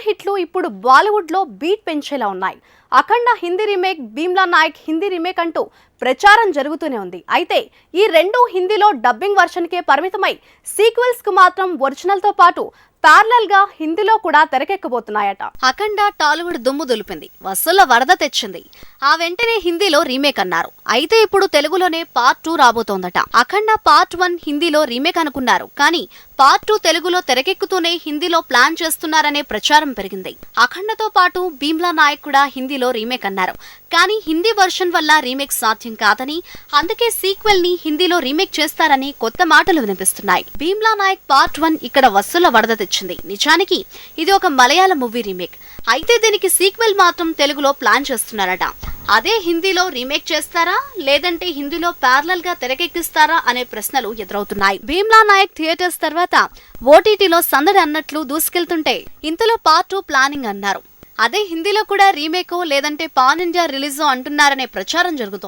టాలీవుడ్ హిట్లు ఇప్పుడు బాలీవుడ్ లో బీట్ పెంచేలా ఉన్నాయి. అఖండ హిందీ రీమేక్, భీమ్లా నాయక్ హిందీ రీమేక్ అంటూ ప్రచారం జరుగుతూనే ఉంది. అయితే ఈ రెండు హిందీలో డబ్బింగ్ వర్షన్ కే పరిమితమై సీక్వెల్స్ కు మాత్రం ఒరిజినల్ తో పాటు ప్యారలల్ గా హిందీలో కూడా తెరకెక్కబోతున్నాయట. అఖండ టాలీవుడ్ దుమ్ము దులిపింది, వసూళ్ల వరద తెచ్చింది. ఆ వెంటనే హిందీలో రీమేక్ అన్నారు. అయితే ఇప్పుడు తెలుగులోనే పార్ట్ 2 రాబోతోందట. అఖండ పార్ట్ 1 హిందీలో రీమేక్ అనుకున్నారు, కానీ పార్ట్ 2 తెలుగులో తెరకెక్కుతూనే హిందీలో ప్లాన్ చేస్తున్నారనే ప్రచారం పెరిగింది. అఖండతో పాటు భీమ్లా నాయక్ కూడా హిందీలో రీమేక్ అన్నారు, కానీ హిందీ వర్షన్ వల్ల రీమేక్ సాధ్యం కాదని, అందుకే సీక్వెల్ ని హిందీలో రీమేక్ చేస్తారని కొత్త మాటలు వినిపిస్తున్నాయి. భీమ్లా నాయక్ పార్ట్ 1 ఇక్కడ వసూళ్ల వరద తెచ్చింది. నిజానికి ఇది ఒక మలయాళ మూవీ రీమేక్. అయితే దీనికి సీక్వెల్ మాత్రం తెలుగులో ప్లాన్ చేస్తున్నారట. అదే హిందీలో రీమేక్ చేస్తారా, లేదంటే హిందీలో ప్యారలల్ గా తెరకెక్కిస్తారా అనే ప్రశ్నలు ఎదురవుతున్నాయి. భీమ్లా నాయక్ థియేటర్స్ తర్వాత ఓటీటీలో సందడి అన్నట్లు దూసుకెళ్తుంటే ఇంతలో పార్ట్ 2 ప్లానింగ్ అన్నారు. అదే హిందీలో కూడా రీమేకో లేదంటే పాన్ ఇండియా రిలీజో అంటున్నారనే ప్రచారం జరుగుతోంది.